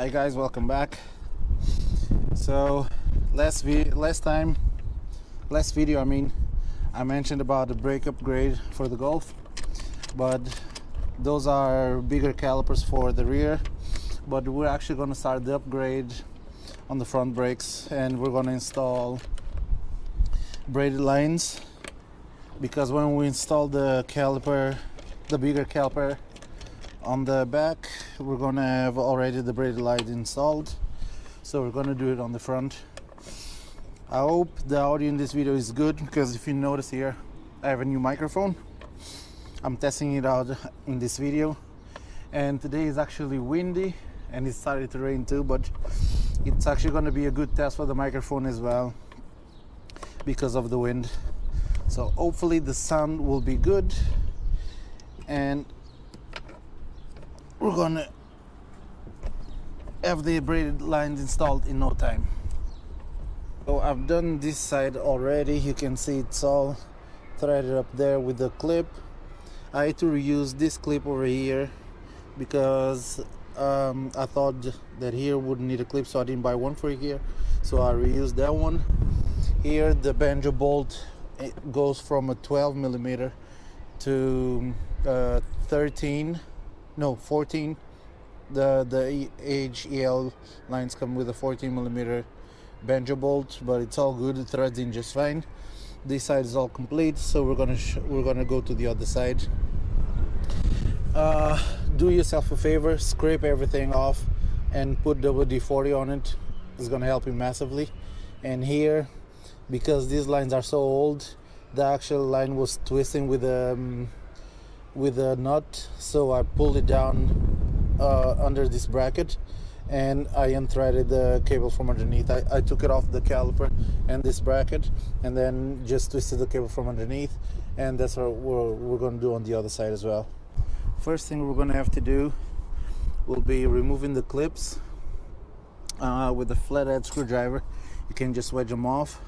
Hi guys, welcome back. So last video I mentioned about the brake upgrade for the Golf, but those are bigger calipers for the rear, but we're actually going to start the upgrade on the front brakes, and we're going to install braided lines, because when we install the caliper, the bigger caliper on the back, we're gonna have already the braided line installed, so we're gonna do it on the front. I hope the audio in this video is good, because if you notice here, I have a new microphone. I'm testing it out in this video, and today is actually windy and it started to rain too, but it's actually going to be a good test for the microphone as well because of the wind. So hopefully the sound will be good, and we're gonna have the braided lines installed in no time. So I've done this side already. You can see it's all threaded up there with the clip. I had to reuse this clip over here because I thought that here wouldn't need a clip, so I didn't buy one for here, so I reused that one. Here the banjo bolt, it goes from a 12 millimeter to 14. The HEL lines come with a 14 millimeter banjo bolt, but it's all good, it threads in just fine. This side is all complete, so we're gonna go to the other side. Do yourself a favor, scrape everything off and put WD-40 on it. It's gonna help you massively. And here, because these lines are so old, the actual line was twisting with a nut, so I pulled it down under this bracket and I unthreaded the cable from underneath. I took it off the caliper and this bracket, and then just twisted the cable from underneath, and that's what we're going to do on the other side as well. First thing we're going to have to do will be removing the clips with a flathead screwdriver. You can just wedge them off.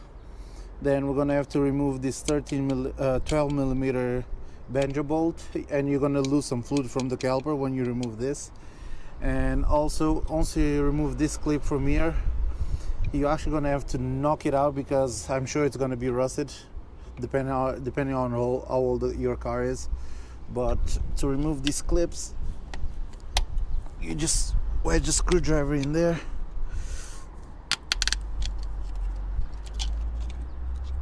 Then we're going to have to remove this 12 millimeter banjo bolt, and you're going to lose some fluid from the caliper when you remove this. And also, once you remove this clip from here, you're actually going to have to knock it out, because I'm sure it's going to be rusted depending on how old your car is. But to remove these clips, you just wedge a screwdriver in there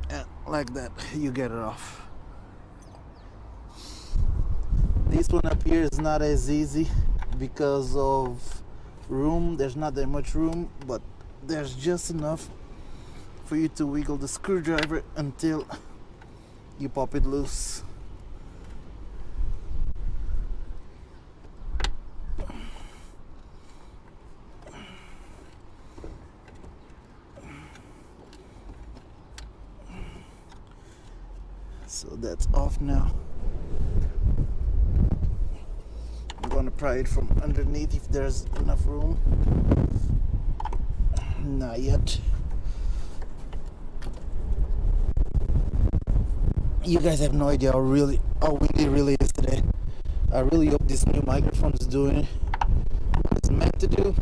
and like that you get it off. This one up here is not as easy because of room. There's not that much room, but there's just enough for you to wiggle the screwdriver until you pop it loose. So that's off now. I'm gonna pry it from underneath if there's enough room. Not yet. You guys have no idea how windy it really is today. I really hope this new microphone is doing what it's meant to do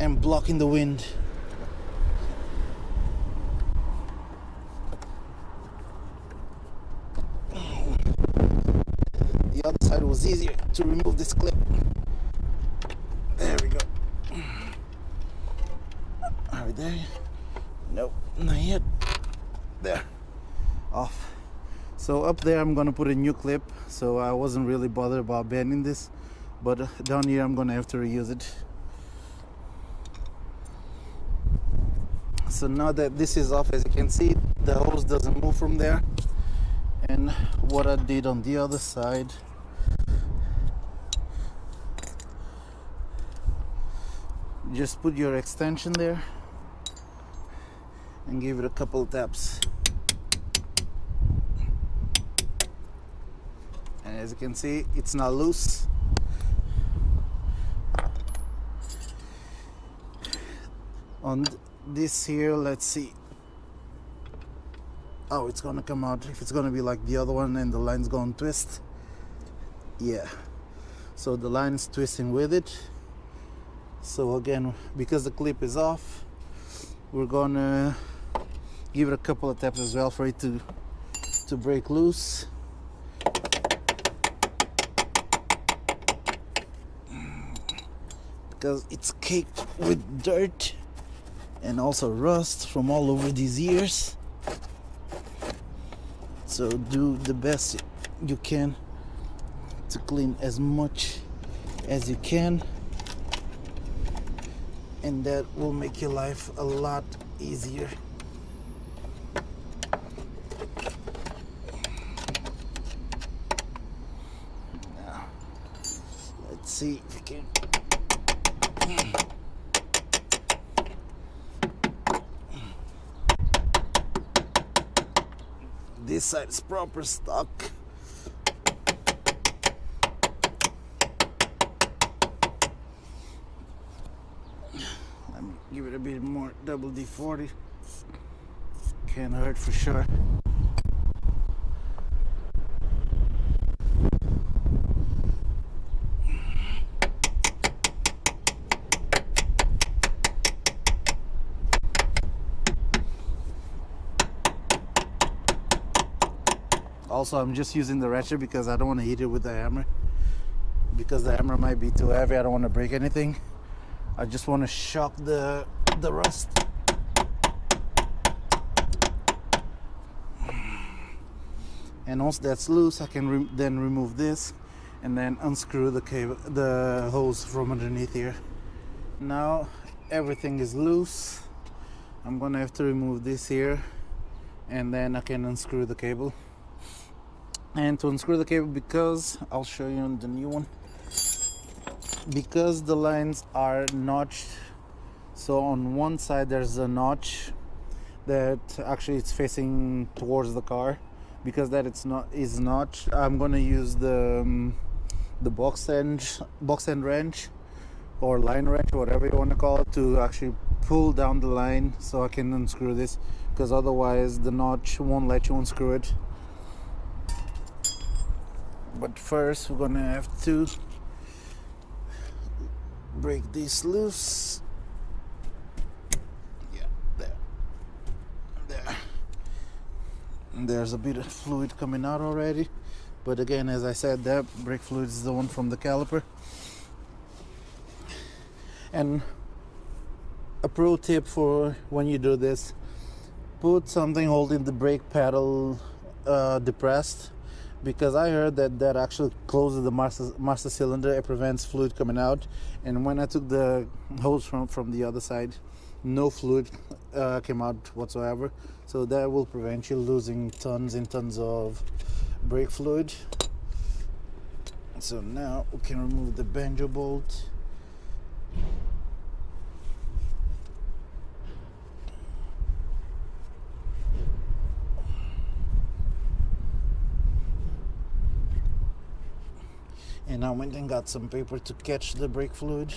and blocking the wind. The other side was easier to remove this clip. There we go. Are we there? Nope, not yet. There. Off. So up there I'm gonna put a new clip, so I wasn't really bothered about bending this, but down here I'm gonna have to reuse it. So now that this is off, as you can see, the hose doesn't move from there. And what I did on the other side, just put your extension there and give it a couple taps. And as you can see, it's not loose. On this here, let's see. Oh, it's gonna come out. If it's gonna be like the other one and the line's gonna twist, yeah. So the line's twisting with it. So again, because the clip is off, we're gonna give it a couple of taps as well for it to break loose. Because it's caked with dirt and also rust from all over these years. So do the best you can to clean as much as you can, and that will make your life a lot easier. Now, let's see if we can. This side is proper stuck. Let me give it a bit more double D40. Can't hurt for sure. Also, I'm just using the ratchet because I don't want to hit it with the hammer, because the hammer might be too heavy. I don't want to break anything. I just want to shock the rust. And once that's loose, I can then remove this and then unscrew the cable, the hose from underneath here. Now everything is loose. I'm gonna have to remove this here, and then I can unscrew the cable. And to unscrew the cable, because I'll show you on the new one, because the lines are notched, so on one side there's a notch that actually it's facing towards the car. Because that is notched, I'm gonna use the box end wrench or line wrench, whatever you want to call it, to actually pull down the line so I can unscrew this, because otherwise the notch won't let you unscrew it. But first we're gonna have to break this loose. Yeah, there. There's a bit of fluid coming out already, but again, as I said, that brake fluid is the one from the caliper. And a pro tip for when you do this: put something holding the brake pedal depressed, because I heard that actually closes the master cylinder. It prevents fluid coming out. And when I took the hose from the other side, no fluid came out whatsoever. So that will prevent you losing tons and tons of brake fluid. So now we can remove the banjo bolt. And I went and got some paper to catch the brake fluid,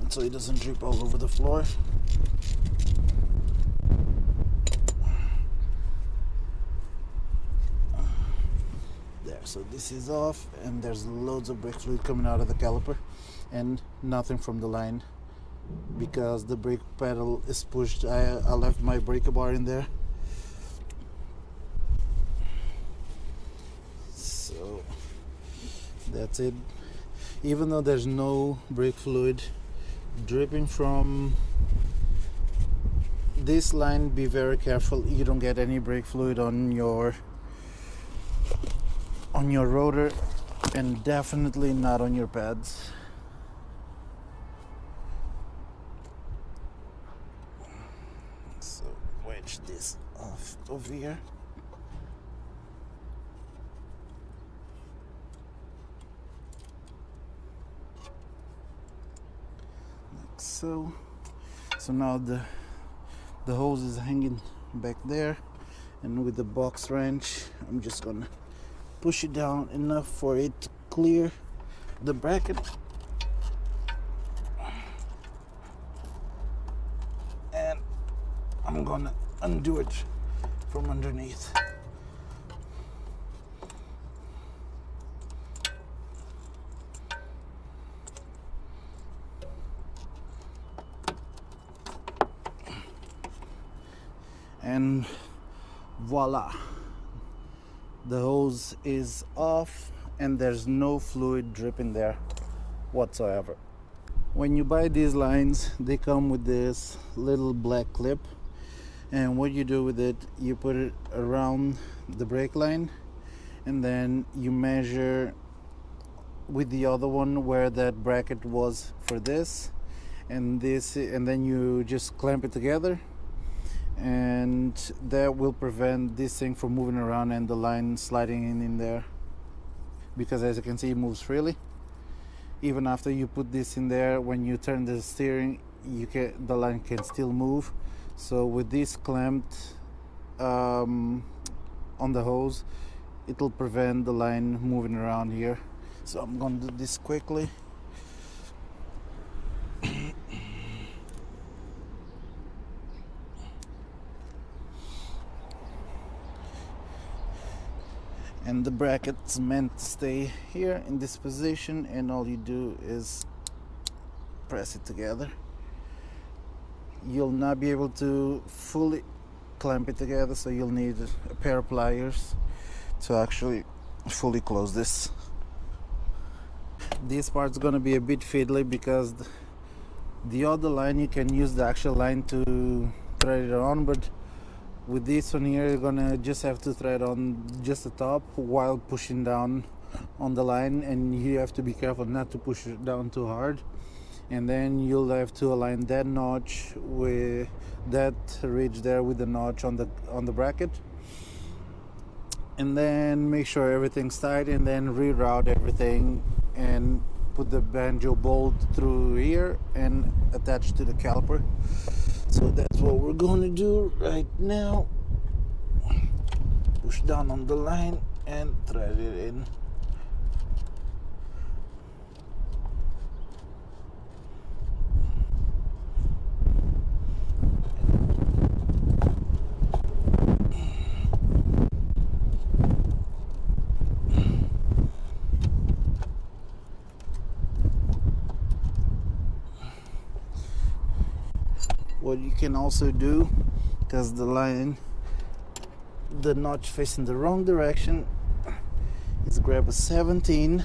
so it doesn't drip all over the floor. There, so this is off, and there's loads of brake fluid coming out of the caliper, and nothing from the line, because the brake pedal is pushed. I left my brake bar in there. So that's it. Even though there's no brake fluid dripping from this line, be very careful you don't get any brake fluid on your rotor, and definitely not on your pads. So wedge this off over here. So now the hose is hanging back there, and with the box wrench I'm just gonna push it down enough for it to clear the bracket, and I'm gonna undo it from underneath. and voila, the hose is off and there's no fluid dripping there whatsoever. When you buy these lines, they come with this little black clip, and what you do with it, you put it around the brake line and then you measure with the other one where that bracket was for this and this, and then you just clamp it together, and that will prevent this thing from moving around and the line sliding in there, because as you can see, it moves freely. Even after you put this in there, when you turn the steering, the line can still move. So with this clamped on the hose, it'll prevent the line moving around here. So I'm gonna do this quickly. And the bracket's meant to stay here in this position, and all you do is press it together. You'll not be able to fully clamp it together, so you'll need a pair of pliers to actually fully close this. This part's gonna be a bit fiddly because the other line, you can use the actual line to thread it on, but with this one here, you're gonna just have to thread on just the top while pushing down on the line, and you have to be careful not to push it down too hard. And then you'll have to align that notch with that ridge there with the notch on the bracket, and then make sure everything's tight, and then reroute everything and put the banjo bolt through here and attach to the caliper. So that's what we're going to do right now. Push down on the line and thread it in. What you can also do, because the notch facing the wrong direction, is grab a 17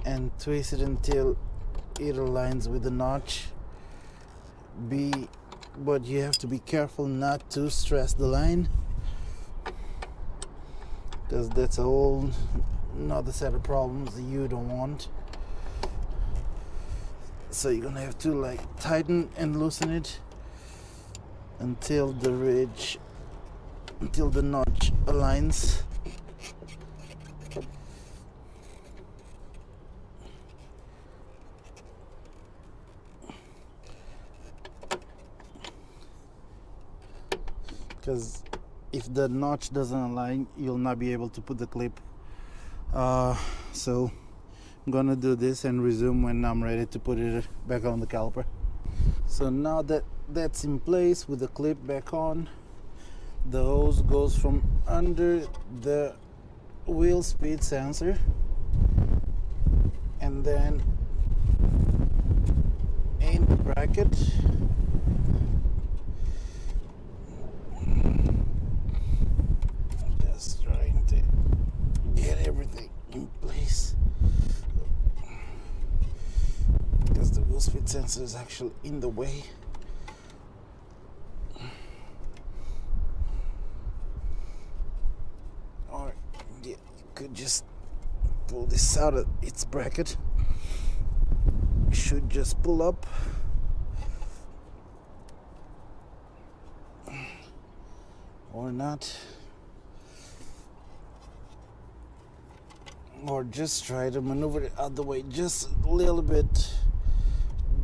and twist it until it aligns with the notch. But you have to be careful not to stress the line, because that's a whole another set of problems that you don't want. So you're gonna have to like tighten and loosen it until the notch aligns. Because if the notch doesn't align, you'll not be able to put the clip. So I'm gonna do this and resume when I'm ready to put it back on the caliper. So now that that's in place with the clip back on, the hose goes from under the wheel speed sensor and then in the bracket. Just trying to get everything in place, because the wheel speed sensor is actually in the way. Or yeah, you could just pull this out of its bracket. It should just pull up. Or not. Or just try to maneuver it out the way just a little bit,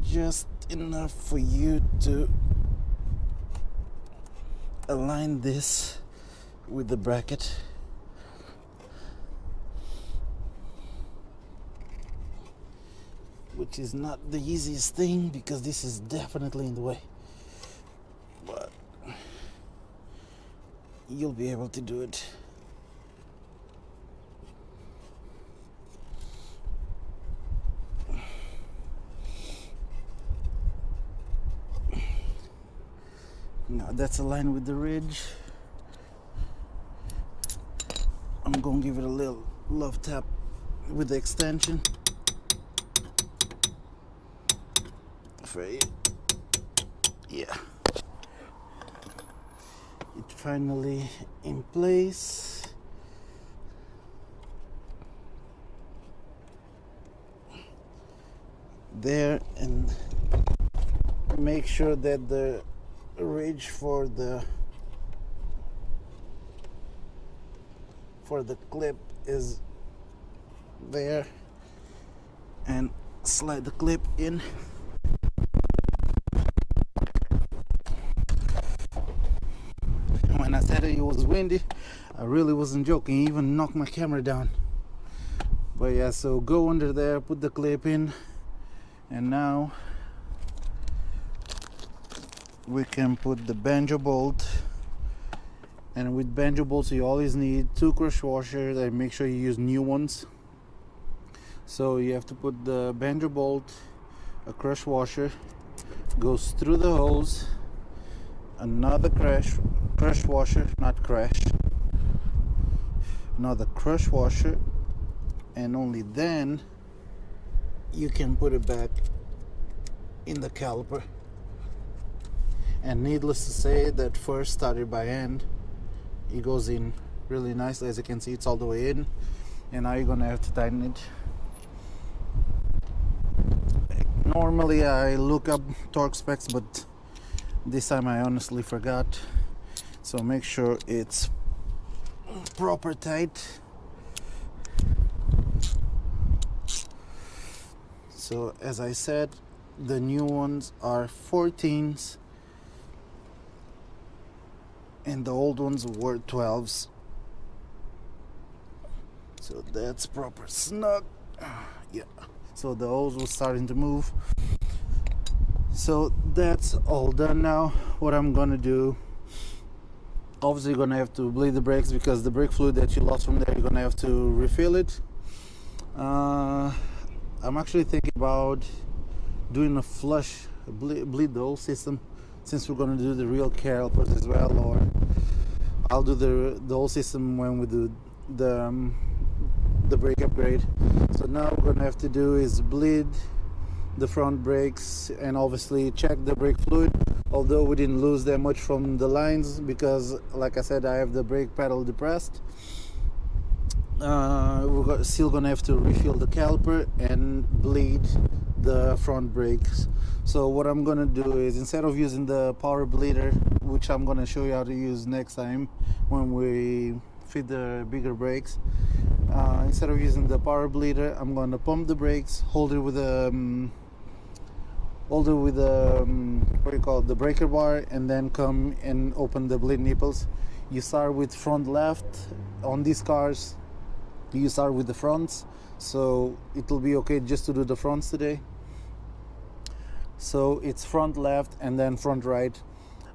just enough for you to align this with the bracket. Which is not the easiest thing, because this is definitely in the way, but you'll be able to do it. Now that's aligned with the ridge. I'm gonna give it a little love tap with the extension. Yeah, it finally in place. There, and make sure that the ridge for the clip is there, and slide the clip in. When I said it was windy, I really wasn't joking. I even knocked my camera down. But yeah, so go under there, put the clip in, and now we can put the banjo bolt. And with banjo bolts you always need 2 crush washers, and make sure you use new ones. So you have to put the banjo bolt, a crush washer goes through the hose, another crush washer, another crush washer, and only then you can put it back in the caliper. And needless to say, that first started by hand, it goes in really nicely. As you can see, it's all the way in, and now you're gonna have to tighten it. Normally I look up torque specs, but this time I honestly forgot, so make sure it's proper tight. So as I said, the new ones are 14s and the old ones were 12s. So that's proper snug. Yeah, so the hose was starting to move. So that's all done now. What I'm gonna do, obviously you're gonna have to bleed the brakes, because the brake fluid that you lost from there, you're gonna have to refill it. I'm actually thinking about doing a flush, bleed the whole system, since we're gonna do the real calipers as well, or I'll do the whole system when we do the brake upgrade. So now what we're gonna have to do is bleed the front brakes and obviously check the brake fluid, although we didn't lose that much from the lines, because like I said, I have the brake pedal depressed. We're still gonna have to refill the caliper and bleed the front brakes. So what I'm gonna do is, instead of using the power bleeder, which I'm gonna show you how to use next time when we fit the bigger brakes, instead of using the power bleeder, I'm gonna pump the brakes, hold it with a what do you call it, the breaker bar, and then come and open the bleed nipples. You start with front left. On these cars you start with the fronts, so it will be okay just to do the fronts today. So it's front left and then front right.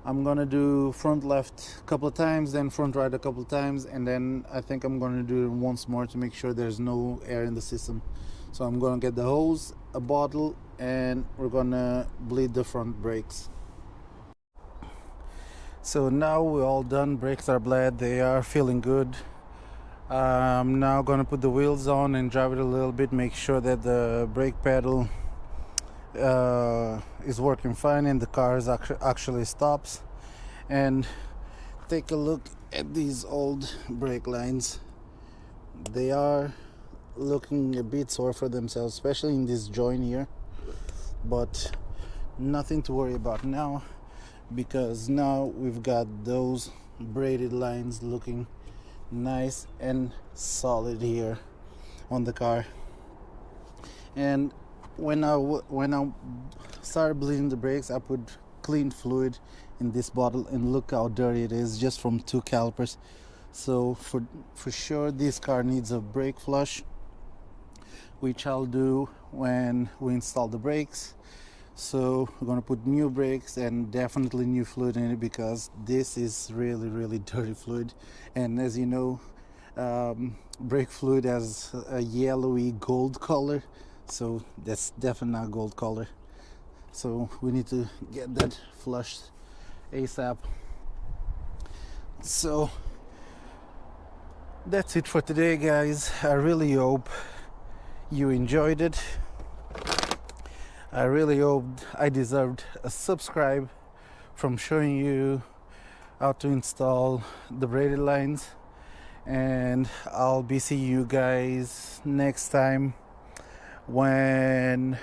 I'm gonna do front left a couple of times, then front right a couple of times, and then I think I'm gonna do it once more to make sure there's no air in the system. So I'm gonna get the hose, a bottle, and we're gonna bleed the front brakes. So now we're all done. Brakes are bled, they are feeling good. I'm now gonna put the wheels on and drive it a little bit, make sure that the brake pedal is working fine and the car actually stops. And take a look at these old brake lines. They are looking a bit sore for themselves, especially in this joint here, but nothing to worry about now, because now we've got those braided lines looking nice and solid here on the car. And when I started bleeding the brakes, I put clean fluid in this bottle, and look how dirty it is, just from 2 calipers. So for sure this car needs a brake flush, which I'll do when we install the brakes. So we're gonna put new brakes and definitely new fluid in it, because this is really dirty fluid. And as you know, brake fluid has a yellowy gold color, so that's definitely not gold color. So we need to get that flushed ASAP. So that's it for today, guys. I really hope you enjoyed it. I really hope I deserved a subscribe from showing you how to install the braided lines, and I'll be seeing you guys next time when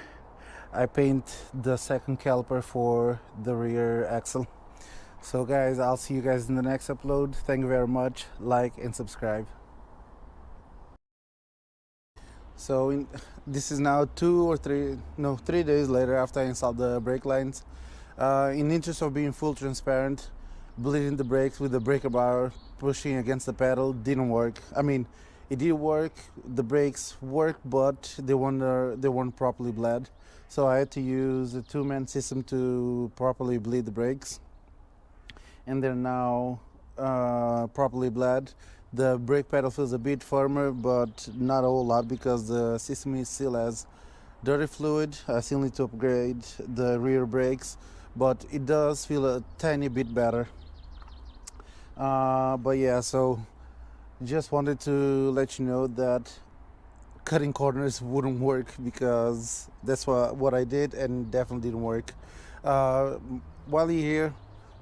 I paint the second caliper for the rear axle. So guys, I'll see you guys in the next upload. Thank you very much. Like and subscribe. So this is now 3 days later after I installed the brake lines. In the interest of being full transparent, bleeding the brakes with the breaker bar pushing against the pedal didn't work. I mean, it did work, the brakes worked, but they weren't properly bled. So I had to use a two-man system to properly bleed the brakes, and they're now properly bled. The brake pedal feels a bit firmer, but not a whole lot because the system still has dirty fluid. I still need to upgrade the rear brakes, but it does feel a tiny bit better. But yeah, so just wanted to let you know that cutting corners wouldn't work, because that's what I did, and definitely didn't work. While you're here,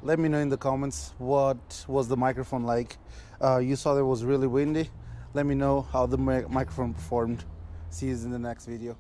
let me know in the comments what was the microphone like. You saw that it was really windy. Let me know how the microphone performed. See you in the next video.